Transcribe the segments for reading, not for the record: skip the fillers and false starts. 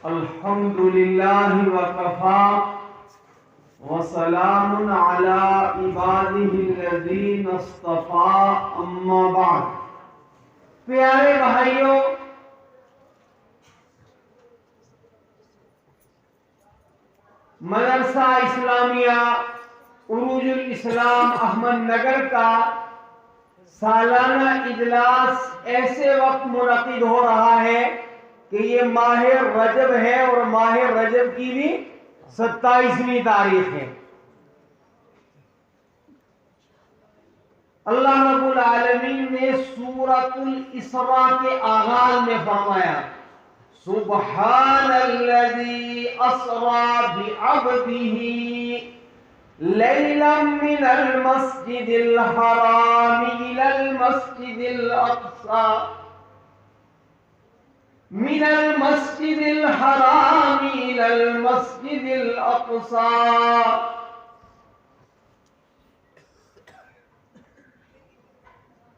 الحمد للہ وکفى وسلام علی عباده الذین اصطفى اما بعد۔ پیارے بھائیوں، مدرسہ اسلامیہ عروج الاسلام احمد نگر کا سالانہ اجلاس ایسے وقت منعقد ہو رہا ہے کہ یہ ماہ رجب ہے اور ماہ رجب کی بھی 27ویں تاریخ ہے۔ اللہ رب العالمین نے سورۃ الاسراء کے آغاز میں فرمایا سبحان الذی اسری بعبدہ لیلا من المسجد الحرام الی المسجد الاقصی من المسجد الحرام الى المسجد الاقصى۔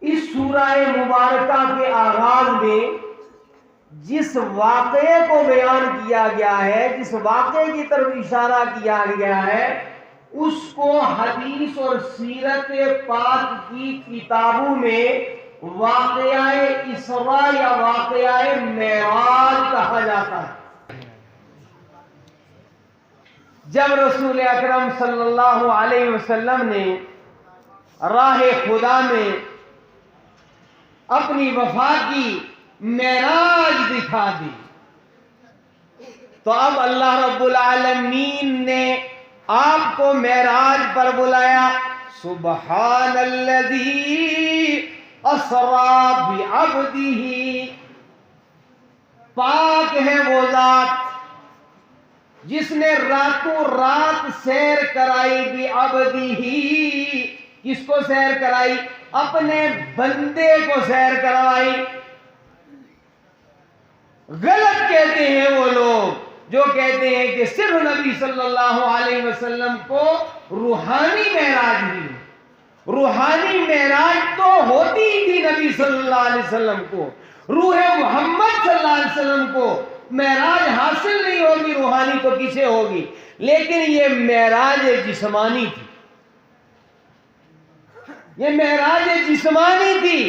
اس سورہ مبارکہ کے آغاز میں جس واقعے کو بیان کیا گیا ہے، جس واقعے کی طرف اشارہ کیا گیا ہے، اس کو حدیث اور سیرت پاک کی کتابوں میں واقعہ اسراء یا واقعہ معراج کہا جاتا ہے۔ جب رسول اکرم صلی اللہ علیہ وسلم نے راہ خدا میں اپنی وفا کی معراج دکھا دی تو اب اللہ رب العالمین نے آپ کو معراج پر بلایا۔ سبحان الذی اسری بعبدہ، پاک ہے وہ ذات جس نے راتوں رات سیر کرائی بعبدہ، کس کو سیر کرائی؟ اپنے بندے کو سیر کروائی۔ غلط کہتے ہیں وہ لوگ جو کہتے ہیں کہ صرف نبی صلی اللہ علیہ وسلم کو روحانی معراج ہوئی۔ روحانی معراج تو ہوتی ہی تھی نبی صلی اللہ علیہ وسلم کو، روح محمد صلی اللہ علیہ وسلم کو معراج حاصل نہیں ہوگی، روحانی تو کسے ہوگی؟ لیکن یہ معراج جسمانی تھی، یہ معراج جسمانی تھی۔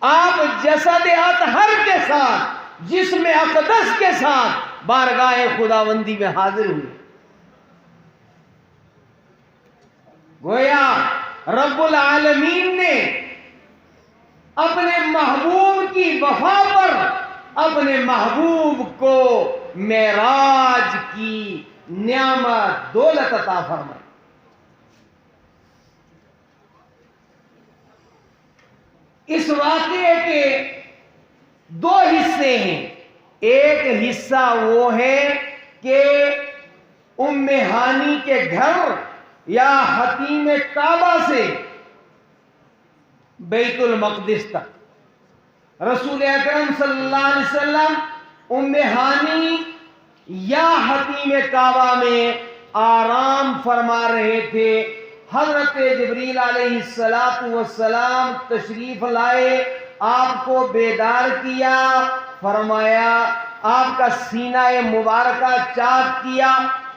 آپ جسد اطہر کے ساتھ، جسم اقدس کے ساتھ بارگاہ خداوندی میں حاضر ہوئے۔ گویا رب العالمین نے اپنے محبوب کی وفا پر اپنے محبوب کو معراج کی نعمت دولت عطا فرمائی۔ اس واقعے کے دو حصے ہیں۔ ایک حصہ وہ ہے کہ ام ہانی کے گھر یا حتیم کعبہ سے بیت المقدس تک رسول اکرم صلی اللہ علیہ وسلم ام ہانی یا حتیم کعبہ میں آرام فرما رہے تھے۔ حضرت جبریل علیہ السلام تشریف لائے، آپ کو بیدار کیا، فرمایا، آپ کا سینہ مبارکہ چاک کیا،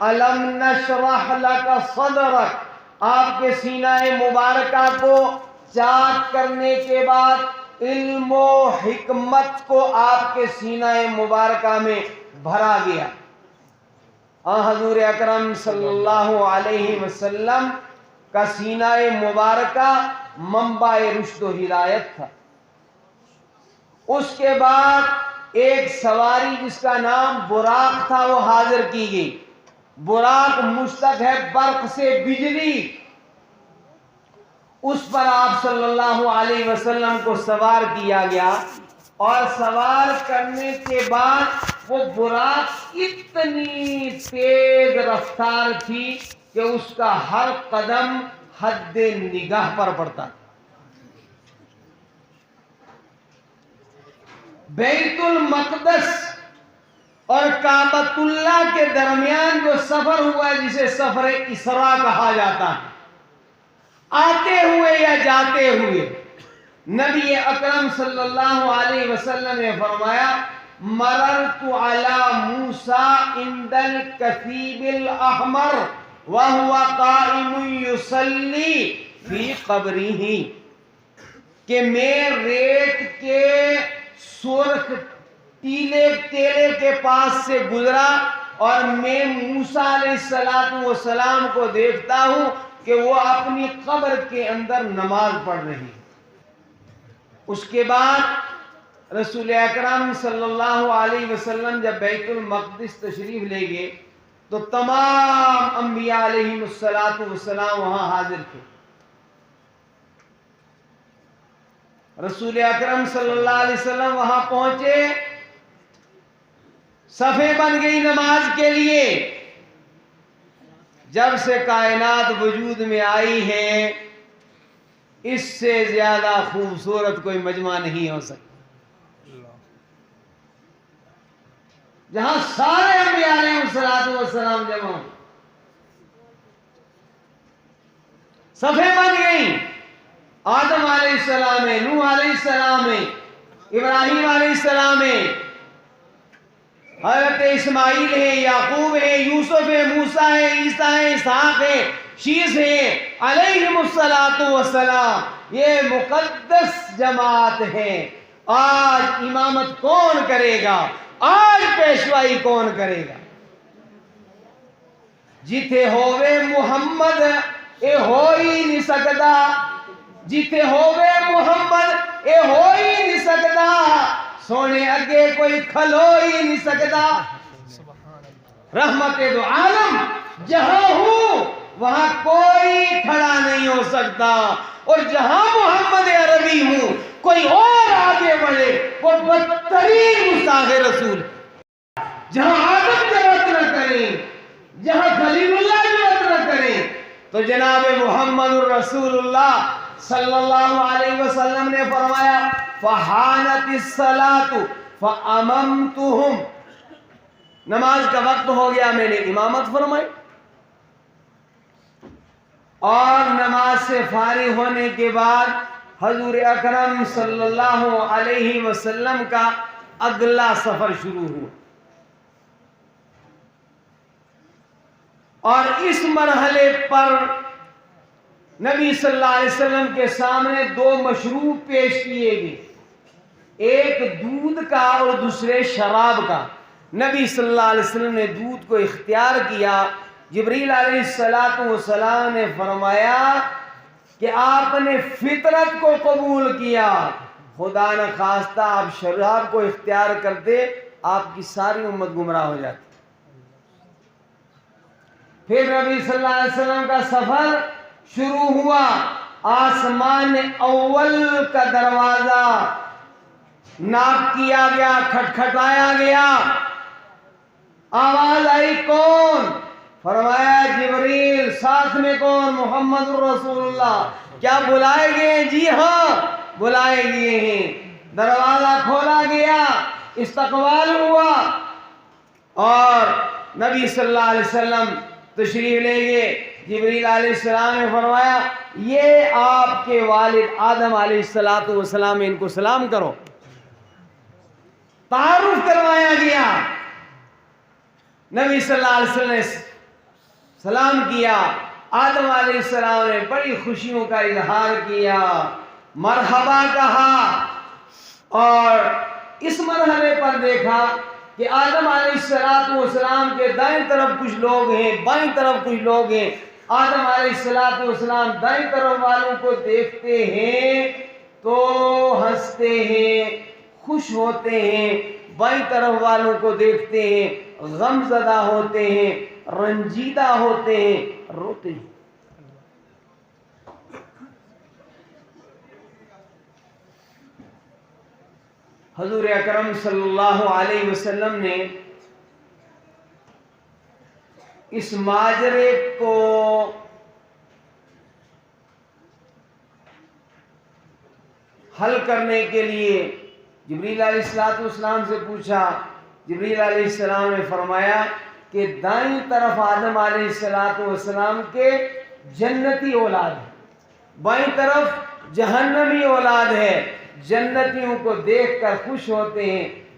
الم نشرح لک صدرک۔ آپ کے سینہ مبارکہ کو چاک کرنے کے بعد علم و حکمت کو آپ کے سینہ مبارکہ میں بھرا گیا۔ حضور اکرم صلی اللہ علیہ وسلم کا سینہ مبارکہ منبع رشد و ہدایت تھا۔ اس کے بعد ایک سواری جس کا نام براق تھا وہ حاضر کی گئی۔ براق مشتق ہے برق سے، بجلی۔ اس پر آپ صلی اللہ علیہ وسلم کو سوار کیا گیا، اور سوار کرنے کے بعد وہ براق اتنی تیز رفتار تھی کہ اس کا ہر قدم حد نگاہ پر پڑتا تھا۔ بیت المقدس اور کعبۃ اللہ کے درمیان جو سفر ہوا ہے جسے سفر اسراء کہا جاتا ہے، آتے ہوئے یا جاتے ہوئے نبی اکرم صلی اللہ علیہ وسلم نے فرمایا مررت علی موسیٰ عند الکثیب الاحمر وہو قائم یصلی فی قبرہ، کہ میں ریت کے سرخ ٹیلے کے پاس سے گزرا اور میں موسیٰ علیہ السلام کو دیکھتا ہوں کہ وہ اپنی قبر کے اندر نماز پڑھ رہی ہے۔ اس کے بعد رسول اکرم صلی اللہ علیہ وسلم جب بیت المقدس تشریف لے گئے تو تمام انبیاء علیہ السلام وہاں حاضر تھے۔ رسول اکرم صلی اللہ علیہ وسلم وہاں پہنچے، صفیں بن گئی نماز کے لیے۔ جب سے کائنات وجود میں آئی ہے اس سے زیادہ خوبصورت کوئی مجمع نہیں ہو سکتا، جہاں سارے انبیاء علیہ السلام جمع ہوں۔ صفیں بن گئیں، آدم علیہ السلام ہے، نوح علیہ السلام ہے، ابراہیم علیہ السلام ہے، حضرت اسماعیل ہے، یعقوب ہے، یوسف ہے، موسیٰ ہے، عیسیٰ ہے، اسحاق ہے، شیس ہے علیہم السلام۔ یہ مقدس جماعت ہے۔ آج امامت کون کرے گا؟ آج پیشوائی کون کرے گا؟ جتھے ہووے محمد اے ہو ہی نہیں سکتا، جتھے ہووے محمد اے ہو ہی نہیں سکتا، سونے اگے کوئی کھلو ہی نہیں سکتا۔ رحمت دو عالم جہاں ہوں وہاں کوئی کھڑا نہیں ہو سکتا، اور جہاں محمد عربی ہوں کوئی اور آگے بڑھے وہ بدترین گستاخ رسول۔ جہاں آدم جرات نہ کریں، جہاں خلیل اللہ جرات نہ کریں، تو جناب محمد الرسول اللہ صلی اللہ علیہ وسلم نے فرمایا فحانت الصلاۃ فاممتہم، نماز کا وقت ہو گیا میں نے امامت فرمائی، اور نماز سے فارغ ہونے کے بعد حضور اکرم صلی اللہ علیہ وسلم کا اگلا سفر شروع ہوا، اور اس مرحلے پر نبی صلی اللہ علیہ وسلم کے سامنے دو مشروب پیش کیے گئے، ایک دودھ کا اور دوسرے شراب کا۔ نبی صلی اللہ علیہ وسلم نے دودھ کو اختیار کیا۔ جبریل علیہ السلام نے فرمایا کہ آپ نے فطرت کو قبول کیا، خدا نہ خواستہ آپ شراب کو اختیار کرتے آپ کی ساری امت گمراہ ہو جاتی۔ پھر نبی صلی اللہ علیہ وسلم کا سفر شروع ہوا، آسمان اول کا دروازہ ناک کیا گیا، کھٹکھٹایا گیا، آواز آئی کون؟ فرمایا جبریل، ساتھ میں کون؟ محمد الرسول اللہ۔ کیا بلائے گئے؟ جی ہاں بلائے گئے ہیں۔ دروازہ کھولا گیا، استقبال ہوا، اور نبی صلی اللہ علیہ وسلم تشریف لے گئے۔ جبریل علیہ السلام نے فرمایا یہ آپ کے والد آدم علیہ السلام ہیں، ان کو سلام کرو۔ تعارف کروایا گیا، نبی صلی اللہ علیہ وسلم نے سلام کیا، آدم علیہ السلام نے بڑی خوشیوں کا اظہار کیا، مرحبا کہا، اور اس مرحلے پر دیکھا کہ آدم علیہ السلام کے دائیں طرف کچھ لوگ ہیں، بائیں طرف کچھ لوگ ہیں۔ آدم علیہ السلام دائیں طرف والوں کو دیکھتے ہیں تو ہنستے ہیں، خوش ہوتے ہیں، بائیں طرف والوں کو دیکھتے ہیں غم زدہ ہوتے ہیں، رنجیدہ ہوتے ہیں، روتے ہیں۔ حضور اکرم صلی اللہ علیہ وسلم نے اس ماجرے کو حل کرنے کے لیے جبریل علیہ السلام سے پوچھا۔ جبریل علیہ السلام نے فرمایا کہ دائیں طرف آدم علیہ السلام کے جنتی اولاد ہے، بائیں طرف جہنمی اولاد ہے۔ جنتیوں کو دیکھ کر خوش ہوتے ہیں،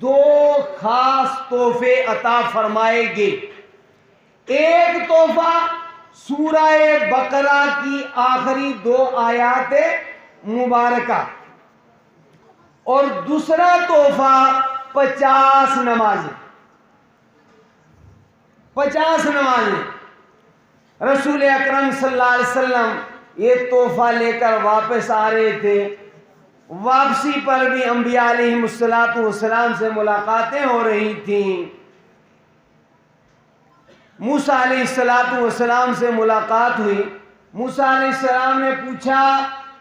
دو خاص تحفے عطا فرمائے گے. ایک تحفہ سورہ بقرہ کی آخری 2 آیات مبارکہ اور دوسرا تحفہ 50 نمازیں. 50 نمازیں. رسول اکرم صلی اللہ علیہ وسلم یہ تحفہ لے کر واپس آ رہے تھے. واپسی پر بھی انبیاء علیہ السلام سے ملاقاتیں ہو رہی تھیں. موسیٰ علیہ السلام سے ملاقات ہوئی. موسیٰ علیہ السلام نے پوچھا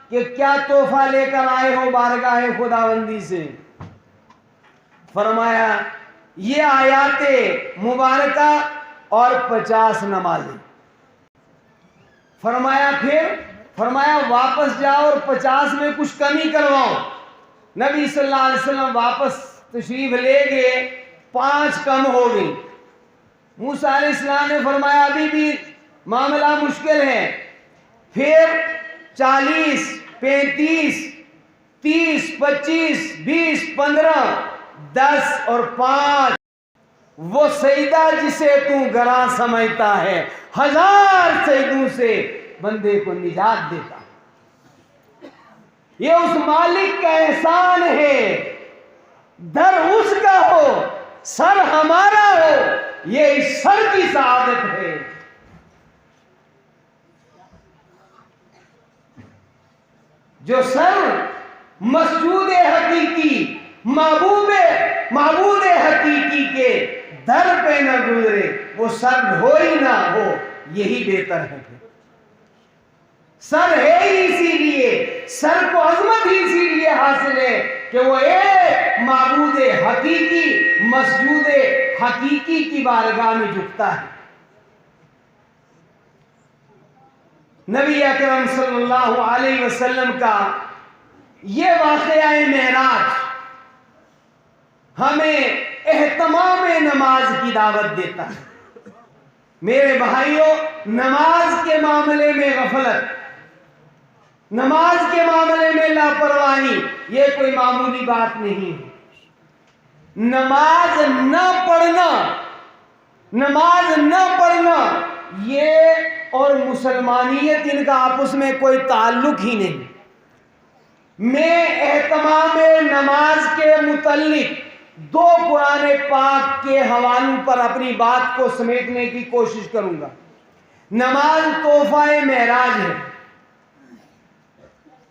کہ کیا تحفہ لے کر آئے ہو بارگاہ خداوندی سے؟ فرمایا یہ آیات مبارکہ اور 50 نمازیں. فرمایا واپس جاؤ اور 50 میں کچھ کمی کرواؤ. نبی صلی اللہ علیہ وسلم واپس تشریف لے گئے, 5 کم ہو گئی. موسیٰ علیہ السلام نے فرمایا ابھی بھی معاملہ مشکل ہے. پھر 40, 35, 30, 25, 20, 15, 10 اور 5. وہ سجدہ جسے تو گراں سمجھتا ہے 1000 سجدوں سے بندے کو نجات دیتا. یہ اس مالک کا احسان ہے. در اس کا ہو سر ہمارا ہو, یہ اس سر کی سعادت ہے. جو سر مسجود حقیقی معبود حقیقی کے در پہ نہ گزرے وہ سر ہو ہی نہ ہو, یہی بہتر ہے. سر ہے ہی اسی لیے, سر کو عظمت ہی اسی لیے حاصل ہے کہ وہ ایک معبود حقیقی مسجود حقیقی کی بارگاہ میں جھکتا ہے. نبی اکرم صلی اللہ علیہ وسلم کا یہ واقعہ معراج ہمیں اہتمام نماز کی دعوت دیتا ہے. میرے بھائیوں, نماز کے معاملے میں غفلت, نماز کے معاملے میں لاپرواہی یہ کوئی معمولی بات نہیں ہے. نماز نہ پڑھنا یہ اور مسلمانیت ان کا آپس میں کوئی تعلق ہی نہیں. میں اہتمام نماز کے متعلق 2 قرآن پاک کے حوالوں پر اپنی بات کو سمیٹنے کی کوشش کروں گا. نماز تحفہ معراج ہے.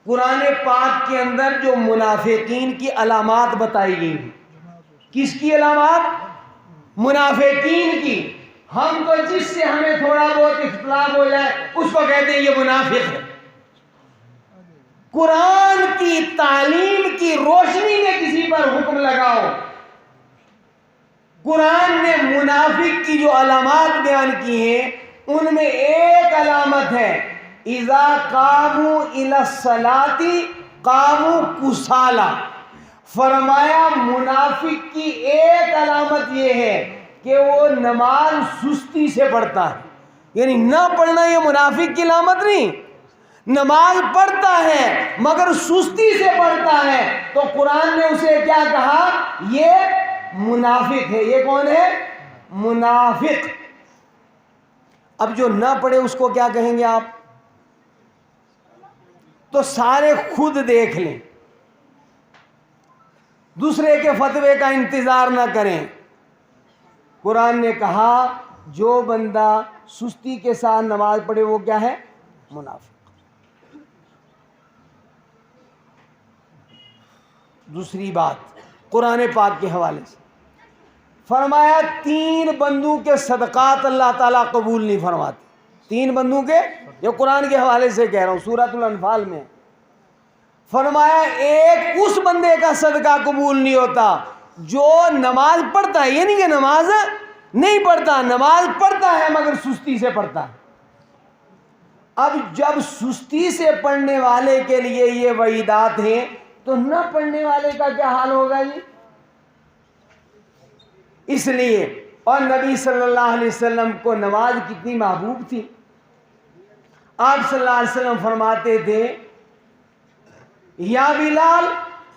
قرآن پاک کے اندر جو منافقین کی علامات بتائی گئی ہیں. کس کی علامات؟ منافقین کی. ہم تو جس سے ہمیں تھوڑا بہت اختلاف ہو جائے اس کو کہتے ہیں یہ منافق ہے. قرآن کی تعلیم کی روشنی میں کسی پر حکم لگاؤ. قرآن نے منافق کی جو علامات بیان کی ہیں ان میں ایک علامت ہے اذا قاموا الی الصلاۃ قاموا کسالى. فرمایا منافق کی ایک علامت یہ ہے کہ وہ نماز سستی سے پڑھتا ہے. یعنی نہ پڑھنا یہ منافق کی علامت نہیں, نماز پڑھتا ہے مگر سستی سے پڑھتا ہے تو قرآن نے اسے کیا کہا؟ یہ منافق ہے. یہ کون ہے؟ منافق. اب جو نہ پڑھے اس کو کیا کہیں گے آپ؟ تو سارے خود دیکھ لیں, دوسرے کے فتوے کا انتظار نہ کریں. قرآن نے کہا جو بندہ سستی کے ساتھ نماز پڑھے وہ کیا ہے؟ منافق. دوسری بات قرآن پاک کے حوالے سے فرمایا 3 بندوں کے صدقات اللہ تعالیٰ قبول نہیں فرماتے. 3 بندوں کے, جو قرآن کے حوالے سے کہہ رہا ہوں, سورۃ الانفال میں فرمایا ایک اس بندے کا صدقہ قبول نہیں ہوتا جو نماز پڑھتا ہے. یہ نہیں کہ نماز نہیں پڑھتا, نماز پڑھتا ہے مگر سستی سے پڑھتا ہے. اب جب سستی سے پڑھنے والے کے لیے یہ وعیدات ہیں تو نہ پڑھنے والے کا کیا حال ہوگا جی؟ اس لیے اور نبی صلی اللہ علیہ وسلم کو نماز کتنی محبوب تھی. آپ صلی اللہ علیہ وسلم فرماتے تھے یا بلال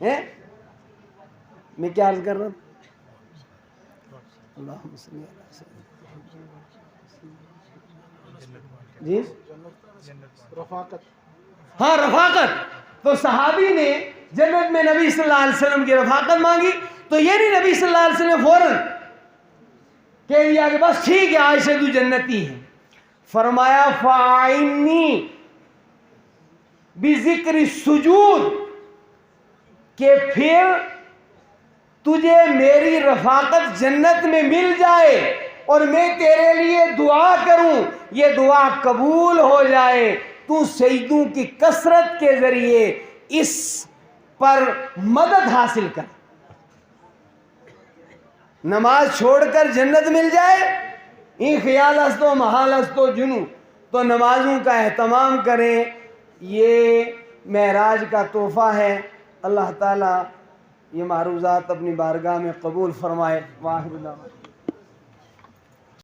میں کیا عرض کر رہا ہوں؟ اللہم صلی اللہ علیہ وسلم. جی ہاں رفاقت. تو صحابی نے جنت میں نبی صلی اللہ علیہ وسلم کی رفاقت مانگی تو یہ نہیں نبی صلی اللہ علیہ وسلم فوراً کہہ دیا کہ بس ٹھیک ہے آج سے تو جنتی ہے. فرمایا فَأَعِنِّي بِذِكْرِ السُّجُودِ کہ پھر تجھے میری رفاقت جنت میں مل جائے اور میں تیرے لیے دعا کروں یہ دعا قبول ہو جائے تو سجدوں کی کثرت کے ذریعے اس پر مدد حاصل کر. نماز چھوڑ کر جنت مل جائے این خیال است و محال است و جنو تو نمازوں کا اہتمام کریں. یہ معراج کا تحفہ ہے. اللہ تعالیٰ یہ معروضات اپنی بارگاہ میں قبول فرمائے. واحد دعوانا